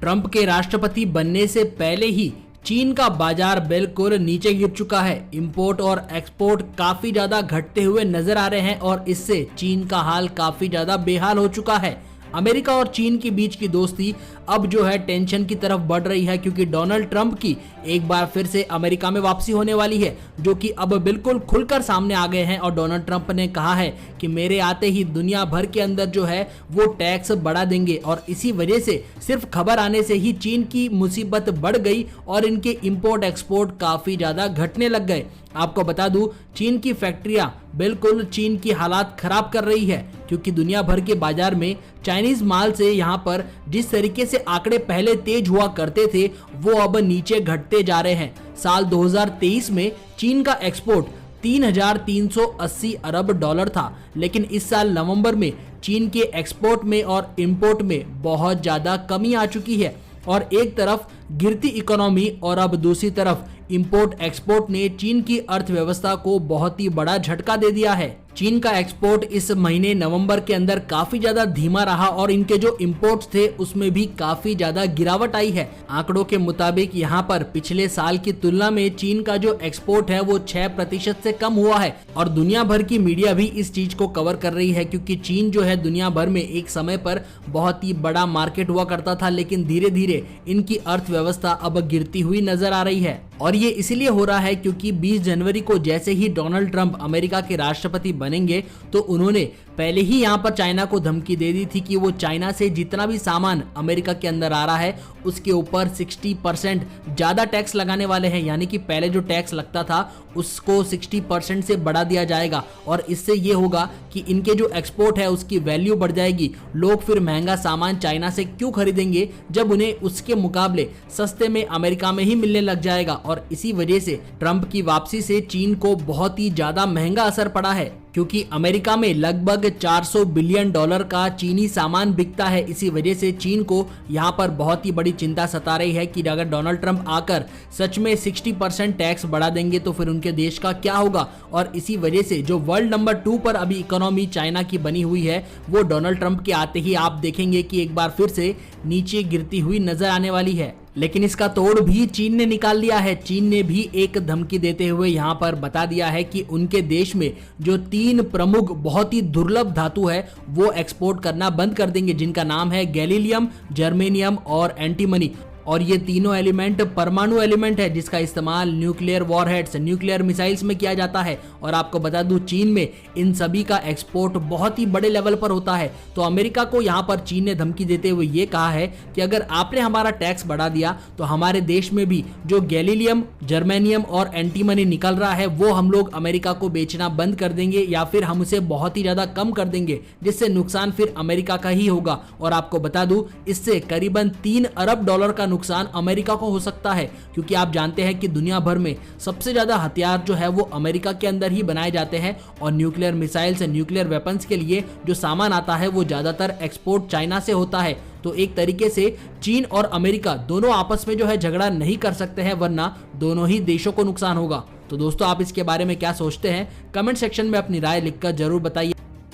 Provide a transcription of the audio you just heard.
Trump के राष्ट्रपति बनने से पहले ही चीन का बाजार बिल्कुल नीचे गिर चुका है। इंपोर्ट और एक्सपोर्ट काफी ज्यादा घटते हुए नजर आ रहे हैं और इससे चीन का हाल काफी ज्यादा बेहाल हो चुका है। अमेरिका और चीन के बीच की दोस्ती अब जो है टेंशन की तरफ बढ़ रही है, क्योंकि डोनाल्ड ट्रंप की एक बार फिर से अमेरिका में वापसी होने वाली है, जो कि अब बिल्कुल खुलकर सामने आ गए हैं। और डोनाल्ड ट्रंप ने कहा है कि मेरे आते ही दुनिया भर के अंदर जो है वो टैक्स बढ़ा देंगे, और इसी वजह से सिर्फ खबर आने से ही चीन की मुसीबत बढ़ गई और इनके इंपोर्ट एक्सपोर्ट काफी ज्यादा घटने लग गए। आपको बता दूं, चीन की फैक्ट्रियां बिल्कुल चीन की हालात खराब कर रही है, क्योंकि दुनिया भर के बाजार में चाइनीज माल से यहाँ पर जिस तरीके से आंकड़े पहले तेज हुआ करते थे वो अब नीचे घटते जा रहे हैं। साल 2023 में चीन का एक्सपोर्ट 3,380 अरब डॉलर था, लेकिन इस साल नवंबर में चीन के एक्सपोर्ट में और इंपोर्ट में बहुत ज्यादा कमी आ चुकी है। और एक तरफ गिरती इकोनॉमी और अब दूसरी तरफ इंपोर्ट एक्सपोर्ट ने चीन की अर्थव्यवस्था को बहुत ही बड़ा झटका दे दिया है। चीन का एक्सपोर्ट इस महीने नवंबर के अंदर काफी ज्यादा धीमा रहा और इनके जो इंपोर्ट्स थे उसमें भी काफी ज्यादा गिरावट आई है। आंकड़ों के मुताबिक यहाँ पर पिछले साल की तुलना में चीन का जो एक्सपोर्ट है वो 6% से कम हुआ है। और दुनिया भर की मीडिया भी इस चीज को कवर कर रही है, क्योंकि चीन जो है दुनिया भर में एक समय पर बहुत ही बड़ा मार्केट हुआ करता था, लेकिन धीरे धीरे इनकी अर्थव्यवस्था अब गिरती हुई नजर आ रही है। और ये इसलिए हो रहा है क्योंकि 20 जनवरी को जैसे ही डोनाल्ड ट्रंप अमेरिका के राष्ट्रपति बनेंगे तो उन्होंने पहले ही यहाँ पर चाइना को धमकी दे दी थी कि वो चाइना से जितना भी सामान अमेरिका के अंदर आ रहा है उसके ऊपर 60% ज्यादा टैक्स लगाने वाले हैं। यानी कि पहले जो टैक्स लगता था उसको 60% से बढ़ा दिया जाएगा, और इससे ये होगा कि इनके जो एक्सपोर्ट है उसकी वैल्यू बढ़ जाएगी। लोग फिर महंगा सामान चाइना से क्यों खरीदेंगे जब उन्हें उसके मुकाबले सस्ते में अमेरिका में ही मिलने लग जाएगा। और इसी वजह से ट्रंप की वापसी से चीन को बहुत ही ज्यादा महंगा असर पड़ा है, क्योंकि अमेरिका में लगभग 400 बिलियन डॉलर का चीनी सामान बिकता है। इसी वजह से चीन को यहाँ पर बहुत ही बड़ी चिंता सता रही है कि अगर डोनाल्ड ट्रंप आकर सच में 60% टैक्स बढ़ा देंगे तो फिर उनके देश का क्या होगा। और इसी वजह से जो वर्ल्ड नंबर 2 पर अभी इकोनॉमी चाइना की बनी हुई है वो डोनाल्ड ट्रंप के आते ही आप देखेंगे कि एक बार फिर से नीचे गिरती हुई नजर आने वाली है। लेकिन इसका तोड़ भी चीन ने निकाल लिया है। चीन ने भी एक धमकी देते हुए यहाँ पर बता दिया है कि उनके देश में जो 3 प्रमुख बहुत ही दुर्लभ धातु है वो एक्सपोर्ट करना बंद कर देंगे, जिनका नाम है गैलीलियम, जर्मेनियम और एंटीमनी। और ये तीनों एलिमेंट परमाणु एलिमेंट है जिसका इस्तेमाल न्यूक्लियर वॉरहेड्स, न्यूक्लियर मिसाइल्स में किया जाता है। और आपको बता दूं चीन में इन सभी का एक्सपोर्ट बहुत ही बड़े लेवल पर होता है। तो अमेरिका को यहाँ पर चीन ने धमकी देते हुए ये कहा है कि अगर आपने हमारा टैक्स बढ़ा दिया तो हमारे देश में भी जो गैलीलियम, जर्मेनियम और एंटीमनी निकल रहा है वो हम लोग अमेरिका को बेचना बंद कर देंगे, या फिर हम उसे बहुत ही ज्यादा कम कर देंगे, जिससे नुकसान फिर अमेरिका का ही होगा। और आपको बता दूं इससे करीबन 3 अरब डॉलर का नुकसान अमेरिका को हो सकता है, क्योंकि आप जानते हैं कि दुनिया भर में सबसे ज्यादा हथियार जो है वो अमेरिका के अंदर ही बनाए जाते हैं, और न्यूक्लियर मिसाइल्स, न्यूक्लियर वेपन्स के लिए जो सामान आता है वो ज्यादातर एक्सपोर्ट चाइना से होता है। तो एक तरीके से चीन और अमेरिका दोनों आपस में जो है झगड़ा नहीं कर सकते हैं, वरना दोनों ही देशों को नुकसान होगा। तो दोस्तों आप इसके बारे में क्या सोचते हैं, कमेंट सेक्शन में अपनी राय लिखकर जरूर बताइए।